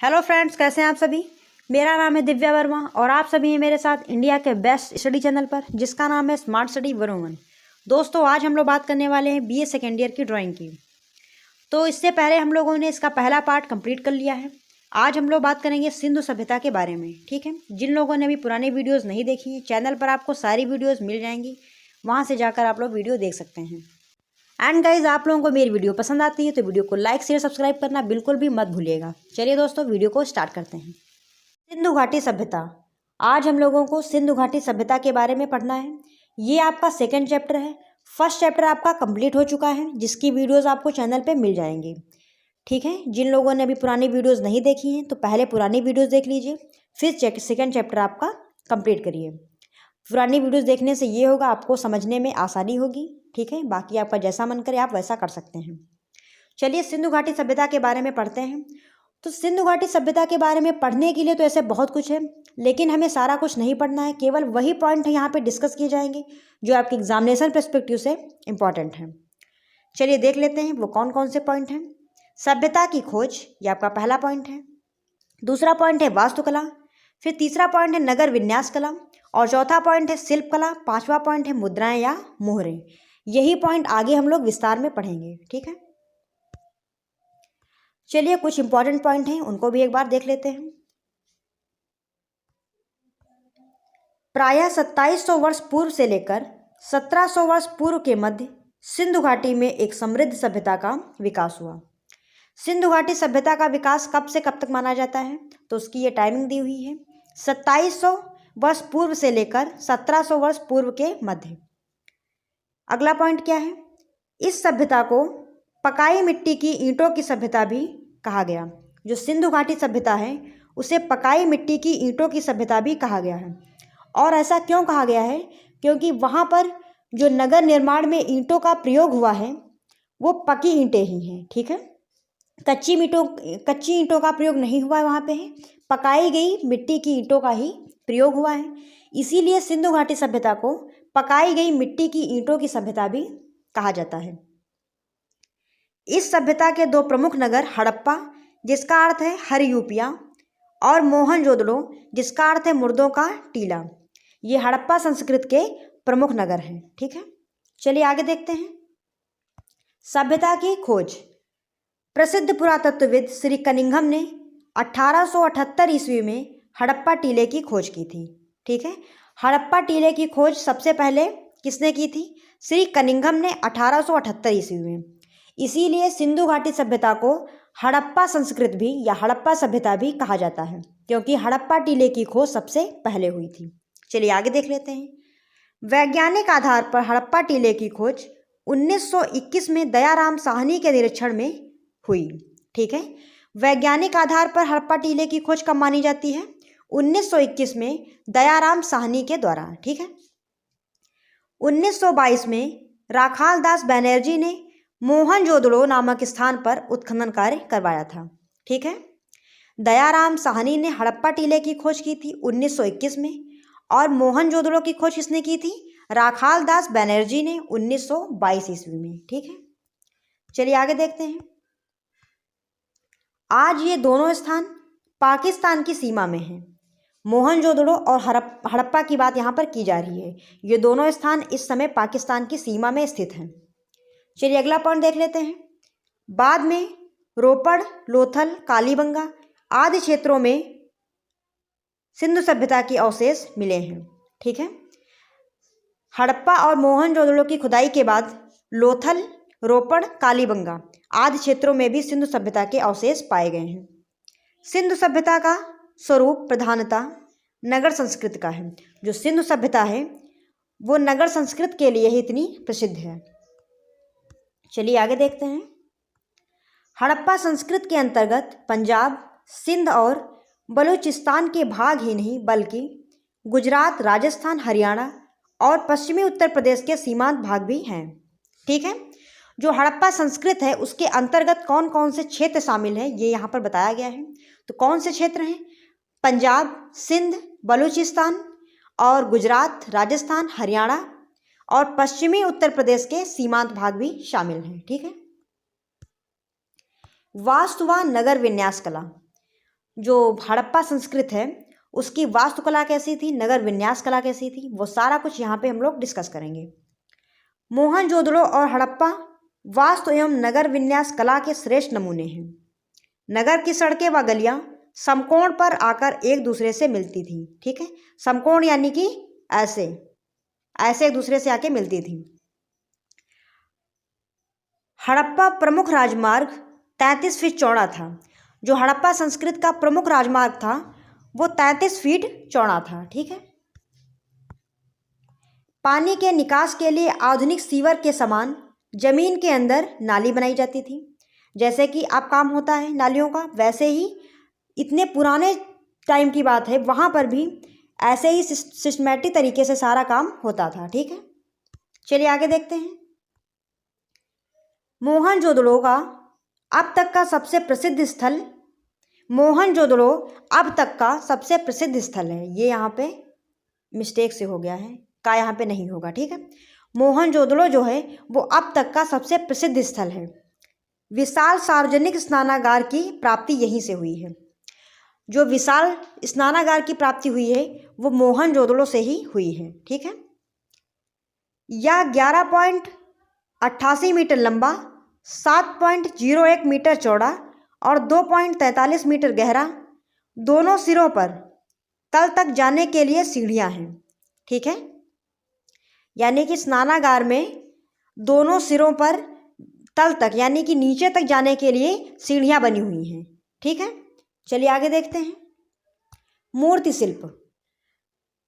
Hello friends, कैसे हैं आप सभी। मेरा नाम है दिव्या वर्मा और आप सभी हैं मेरे साथ इंडिया के बेस्ट स्टडी चैनल पर, जिसका नाम है स्मार्ट स्टडी 101। दोस्तों, आज हम लोग बात करने वाले हैं बीए सेकेंड ईयर की ड्राइंग की। तो इससे पहले हम लोगों ने इसका पहला पार्ट कंप्लीट कर लिया है। आज हम लोग बात करेंगे सिंधु सभ्यता के बारे में। ठीक है, जिन लोगों ने अभी पुरानी वीडियोज़ नहीं देखी हैं, चैनल पर आपको सारी वीडियोज़ मिल जाएंगी, वहाँ से जाकर आप लोग वीडियो देख सकते हैं। एंड गाइज, आप लोगों को मेरी वीडियो पसंद आती है तो वीडियो को लाइक शेयर सब्सक्राइब करना बिल्कुल भी मत भूलिएगा। चलिए दोस्तों, वीडियो को स्टार्ट करते हैं। सिंधु घाटी सभ्यता। आज हम लोगों को सिंधु घाटी सभ्यता के बारे में पढ़ना है। ये आपका सेकंड चैप्टर है। फर्स्ट चैप्टर आपका कंप्लीट हो चुका है, जिसकी वीडियोस आपको चैनल पे मिल जाएंगी। ठीक है, जिन लोगों ने अभी पुरानी वीडियोस नहीं देखी हैं तो पहले पुरानी वीडियोस देख लीजिए, फिर सेकंड चैप्टर आपका कंप्लीट करिए। पुरानी वीडियोस देखने से ये होगा, आपको समझने में आसानी होगी। ठीक है, बाकी आपका जैसा मन करे आप वैसा कर सकते हैं। चलिए सिंधु घाटी सभ्यता के बारे में पढ़ते हैं। तो सिंधु घाटी सभ्यता के बारे में पढ़ने के लिए तो ऐसे बहुत कुछ है, लेकिन हमें सारा कुछ नहीं पढ़ना है। केवल वही पॉइंट है यहाँ पे डिस्कस किए जाएंगे जो आपके एग्जामिनेशन पर्सपेक्टिव से इम्पॉर्टेंट है। चलिए देख लेते हैं वो कौन कौन से पॉइंट हैं। सभ्यता की खोज, ये आपका पहला पॉइंट है। दूसरा पॉइंट है वास्तुकला। फिर तीसरा पॉइंट है नगर विन्यास कला। और चौथा पॉइंट है शिल्प कला। पांचवा पॉइंट है मुद्राएं या मोहरें। यही पॉइंट आगे हम लोग विस्तार में पढ़ेंगे। ठीक है, चलिए कुछ इंपॉर्टेंट पॉइंट हैं, उनको भी एक बार देख लेते हैं। प्रायः 2700 वर्ष पूर्व से लेकर 1700 वर्ष पूर्व के मध्य सिंधु घाटी में एक समृद्ध सभ्यता का विकास हुआ। सिंधु घाटी सभ्यता का विकास कब से कब तक माना जाता है, तो उसकी ये टाइमिंग दी हुई है 2700 वर्ष पूर्व से लेकर 1700 वर्ष पूर्व के मध्य। अगला पॉइंट क्या है, इस सभ्यता को पकाई मिट्टी की ईंटों की सभ्यता भी कहा गया। जो सिंधु घाटी सभ्यता है उसे पकाई मिट्टी की ईंटों की सभ्यता भी कहा गया है। और ऐसा क्यों कहा गया है, क्योंकि वहाँ पर जो नगर निर्माण में ईंटों का प्रयोग हुआ है वो पकी ईंटें ही हैं। ठीक है, कच्ची ईंटों का प्रयोग नहीं हुआ है, वहाँ पे है पकाई गई मिट्टी की ईंटों का ही प्रयोग हुआ है। इसीलिए सिंधु घाटी सभ्यता को पकाई गई मिट्टी की ईंटों की सभ्यता भी कहा जाता है। इस सभ्यता के दो प्रमुख नगर हड़प्पा, जिसका अर्थ है हरियूपिया, और मोहनजोदड़ो, जिसका अर्थ है मुर्दों का टीला, ये हड़प्पा संस्कृत के प्रमुख नगर हैं। ठीक है, चलिए आगे देखते हैं। सभ्यता की खोज। प्रसिद्ध पुरातत्वविद श्री कनिंघम ने 1878 ईस्वी में हड़प्पा टीले की खोज की थी। ठीक है, हड़प्पा टीले की खोज सबसे पहले किसने की थी, श्री कनिंघम ने 1878 ईस्वी में। इसीलिए सिंधु घाटी सभ्यता को हड़प्पा संस्कृत भी या हड़प्पा सभ्यता भी कहा जाता है, क्योंकि हड़प्पा टीले की खोज सबसे पहले हुई थी। चलिए आगे देख लेते हैं। वैज्ञानिक आधार पर हड़प्पा टीले की खोज 1921 में दयाराम साहनी के निरीक्षण में हुई। ठीक है, वैज्ञानिक आधार पर हड़प्पा टीले की खोज कब मानी जाती है, 1921 में दयाराम साहनी के द्वारा। ठीक है, 1922 में राखाल दास बैनर्जी ने मोहनजोदड़ो नामक स्थान पर उत्खनन कार्य करवाया था। ठीक है, दयाराम साहनी ने हड़प्पा टीले की खोज की थी 1921 में, और मोहनजोदड़ो की खोज किसने की थी, राखाल दास बैनर्जी ने 1922 ईस्वी में। ठीक है, चलिए आगे देखते हैं। आज ये दोनों स्थान पाकिस्तान की सीमा में हैं। मोहनजोदड़ो और हड़प्पा की बात यहाँ पर की जा रही है। ये दोनों स्थान इस समय पाकिस्तान की सीमा में स्थित हैं। चलिए अगला पॉइंट देख लेते हैं। बाद में रोपड़, लोथल, कालीबंगा आदि क्षेत्रों में सिंधु सभ्यता के अवशेष मिले हैं। ठीक है, हड़प्पा और मोहनजोदड़ो की खुदाई के बाद लोथल, रोपड़, कालीबंगा आदि क्षेत्रों में भी सिंधु सभ्यता के अवशेष पाए गए हैं। सिंधु सभ्यता का स्वरूप प्रधानता नगर संस्कृति का है। जो सिंधु सभ्यता है वो नगर संस्कृति के लिए ही इतनी प्रसिद्ध है। चलिए आगे देखते हैं। हड़प्पा संस्कृति के अंतर्गत पंजाब, सिंध और बलूचिस्तान के भाग ही नहीं बल्कि गुजरात, राजस्थान, हरियाणा और पश्चिमी उत्तर प्रदेश के सीमांत भाग भी हैं। ठीक है, जो हड़प्पा संस्कृति है उसके अंतर्गत कौन कौन से क्षेत्र शामिल हैं ये यहाँ पर बताया गया है। तो कौन से क्षेत्र हैं, पंजाब, सिंध, बलूचिस्तान और गुजरात, राजस्थान, हरियाणा और पश्चिमी उत्तर प्रदेश के सीमांत भाग भी शामिल हैं। ठीक है, वास्तु व नगर विन्यास कला। जो हड़प्पा संस्कृत है उसकी वास्तुकला कैसी थी, नगर विन्यास कला कैसी थी, वो सारा कुछ यहाँ पे हम लोग डिस्कस करेंगे। मोहनजोदड़ो और हड़प्पा वास्तु एवं नगर विन्यास कला के श्रेष्ठ नमूने हैं। नगर की सड़कें व गलियां समकोण पर आकर एक दूसरे से मिलती थी। ठीक है, समकोण यानी कि ऐसे ऐसे एक दूसरे से आके मिलती थी। हड़प्पा प्रमुख राजमार्ग 33 फीट चौड़ा था। जो हड़प्पा संस्कृत का प्रमुख राजमार्ग था वो 33 फीट चौड़ा था। ठीक है, पानी के निकास के लिए आधुनिक सीवर के समान जमीन के अंदर नाली बनाई जाती थी। जैसे कि अब काम होता है नालियों का, वैसे ही इतने पुराने टाइम की बात है, वहाँ पर भी ऐसे ही सिस्टमैटिक तरीके से सारा काम होता था। ठीक है, चलिए आगे देखते हैं। मोहनजोदड़ो का अब तक का सबसे प्रसिद्ध स्थल, मोहनजोदड़ो अब तक का सबसे प्रसिद्ध स्थल है। ये यहाँ पे मिस्टेक से हो गया है, का यहाँ पे नहीं होगा। ठीक है, मोहनजोदड़ो जो है वो अब तक का सबसे प्रसिद्ध स्थल है। विशाल सार्वजनिक स्नानागार की प्राप्ति यहीं से हुई है। जो विशाल स्नानागार की प्राप्ति हुई है वो मोहनजोदड़ो से ही हुई है। ठीक है, यह 11.88 मीटर लंबा, 7.01 मीटर चौड़ा और 2.43 मीटर गहरा, दोनों सिरों पर तल तक जाने के लिए सीढ़ियां हैं। ठीक है, यानी कि स्नानागार में दोनों सिरों पर तल तक यानी कि नीचे तक जाने के लिए सीढ़ियां बनी हुई हैं। ठीक है, चलिए आगे देखते हैं। मूर्ति शिल्प,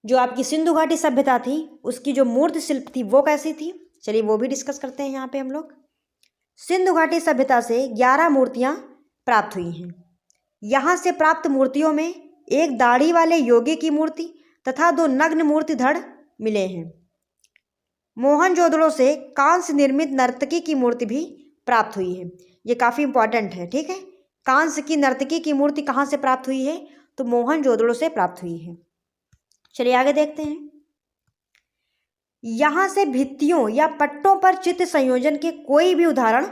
जो आपकी सिंधु घाटी सभ्यता थी उसकी जो मूर्ति शिल्प थी वो कैसी थी, चलिए वो भी डिस्कस करते हैं यहाँ पे हम लोग। सिंधु घाटी सभ्यता से 11 मूर्तियाँ प्राप्त हुई हैं। यहाँ से प्राप्त मूर्तियों में एक दाढ़ी वाले योगी की मूर्ति तथा 2 नग्न मूर्ति धड़ मिले हैं। मोहनजोदड़ो से कांस्य निर्मित नर्तकी की मूर्ति भी प्राप्त हुई है। ये काफ़ी इंपॉर्टेंट है। ठीक है, कांस्य की नर्तकी की मूर्ति कहाँ से प्राप्त हुई है, तो मोहनजोदड़ो से प्राप्त हुई है। चलिए आगे देखते हैं। यहाँ से भित्तियों या पट्टों पर चित्र संयोजन के कोई भी उदाहरण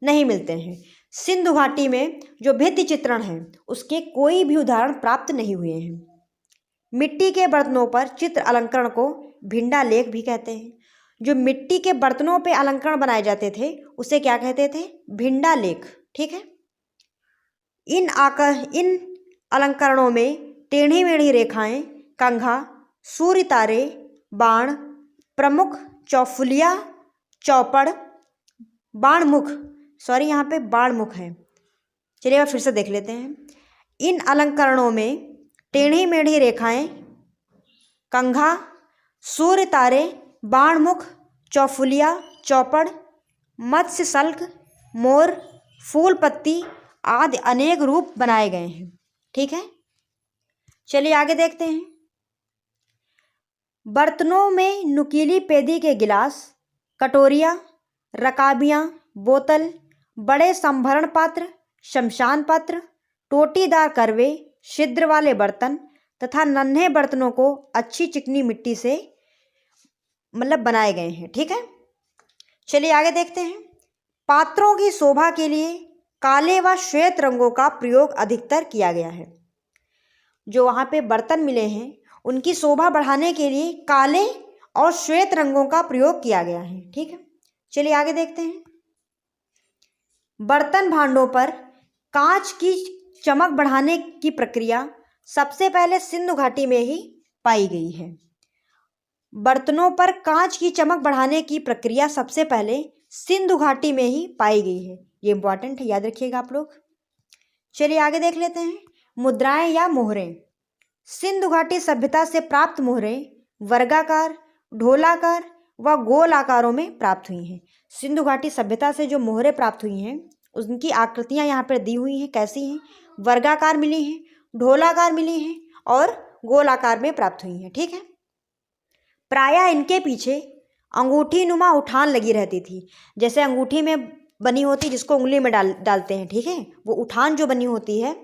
नहीं मिलते हैं। सिंधु घाटी में जो भित्ति चित्रण है उसके कोई भी उदाहरण प्राप्त नहीं हुए हैं। मिट्टी के बर्तनों पर चित्र अलंकरण को भिंडा लेख भी कहते हैं। जो मिट्टी के बर्तनों पे अलंकरण बनाए जाते थे उसे क्या कहते थे, भिंडा लेख। ठीक है, इन अलंकरणों में टेढ़ी मेढ़ी रेखाएं, कंघा, सूर्य तारे, बाण, प्रमुख, चौफुलिया, चौपड़, बाणमुख, सॉरी यहाँ पे बाणमुख है, चलिए अब फिर से देख लेते हैं। इन अलंकरणों में टेढ़ी मेढ़ी रेखाएं, कंघा, सूर्य तारे, बाणमुख, चौफुलिया, चौपड़, मत्स्य शल्क, मोर, फूल पत्ती आदि अनेक रूप बनाए गए हैं। ठीक है, चलिए आगे देखते हैं। बर्तनों में नुकीली पेदी के गिलास, कटोरियाँ, रकाबियाँ, बोतल, बड़े संभरण पात्र, शमशान पात्र, टोटीदार करवे, छिद्र वाले बर्तन तथा नन्हे बर्तनों को अच्छी चिकनी मिट्टी से बनाए गए हैं। ठीक है, चलिए आगे देखते हैं। पात्रों की शोभा के लिए काले व श्वेत रंगों का प्रयोग अधिकतर किया गया है। जो वहाँ पे बर्तन मिले हैं उनकी शोभा बढ़ाने के लिए काले और श्वेत रंगों का प्रयोग किया गया है। ठीक है, चलिए आगे देखते हैं। बर्तन भांडों पर कांच की चमक बढ़ाने की प्रक्रिया सबसे पहले सिंधु घाटी में ही पाई गई है। बर्तनों पर कांच की चमक बढ़ाने की प्रक्रिया सबसे पहले सिंधु घाटी में ही पाई गई है। ये इंपॉर्टेंट है, याद रखिएगा आप लोग। चलिए आगे देख लेते हैं। मुद्राएं या मोहरें। सिंधु घाटी सभ्यता से प्राप्त मोहरें वर्गाकार, ढोलाकार व गोल आकारों में प्राप्त हुई हैं। सिंधु घाटी सभ्यता से जो मोहरें प्राप्त हुई हैं उनकी आकृतियां यहाँ पर दी हुई हैं। कैसी हैं, वर्गाकार मिली हैं, ढोलाकार मिली हैं और गोल आकार में प्राप्त हुई हैं। ठीक है, प्रायः इनके पीछे अंगूठी नुमा उठान लगी रहती थी। जैसे अंगूठी में बनी होती जिसको उंगली में डालते हैं। ठीक है, वो उठान जो बनी होती है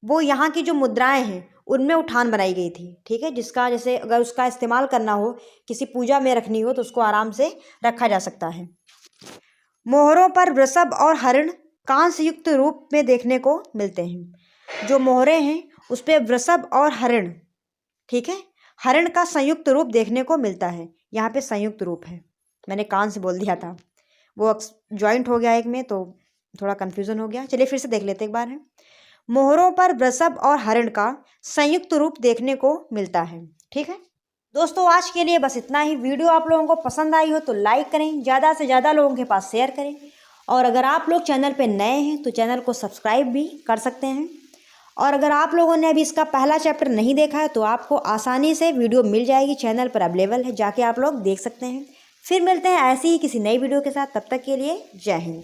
वो यहाँ की जो मुद्राएं हैं उनमें उठान बनाई गई थी। ठीक है, जिसका जैसे अगर उसका इस्तेमाल करना हो, किसी पूजा में रखनी हो तो उसको आराम से रखा जा सकता है। मोहरों पर वृषभ और हरिण कांस्य युक्त रूप में देखने को मिलते हैं। जो मोहरें हैं उस पर वृषभ और हरिण, ठीक है, हरिण का संयुक्त रूप देखने को मिलता है। यहाँ पे संयुक्त रूप है, मैंने कान से बोल दिया था, वो ज्वाइंट हो गया एक में तो थोड़ा कन्फ्यूजन हो गया। चलिए फिर से देख लेते एक बार है। मोहरों पर वृषभ और हरिण का संयुक्त रूप देखने को मिलता है। ठीक है दोस्तों, आज के लिए बस इतना ही। वीडियो आप लोगों को पसंद आई हो तो लाइक करें, ज़्यादा से ज़्यादा लोगों के पास शेयर करें, और अगर आप लोग चैनल पे नए हैं तो चैनल को सब्सक्राइब भी कर सकते हैं। और अगर आप लोगों ने अभी इसका पहला चैप्टर नहीं देखा है तो आपको आसानी से वीडियो मिल जाएगी, चैनल पर अवेलेबल है, जाके आप लोग देख सकते हैं। फिर मिलते हैं ऐसे ही किसी नई वीडियो के साथ, तब तक के लिए जय हिंद।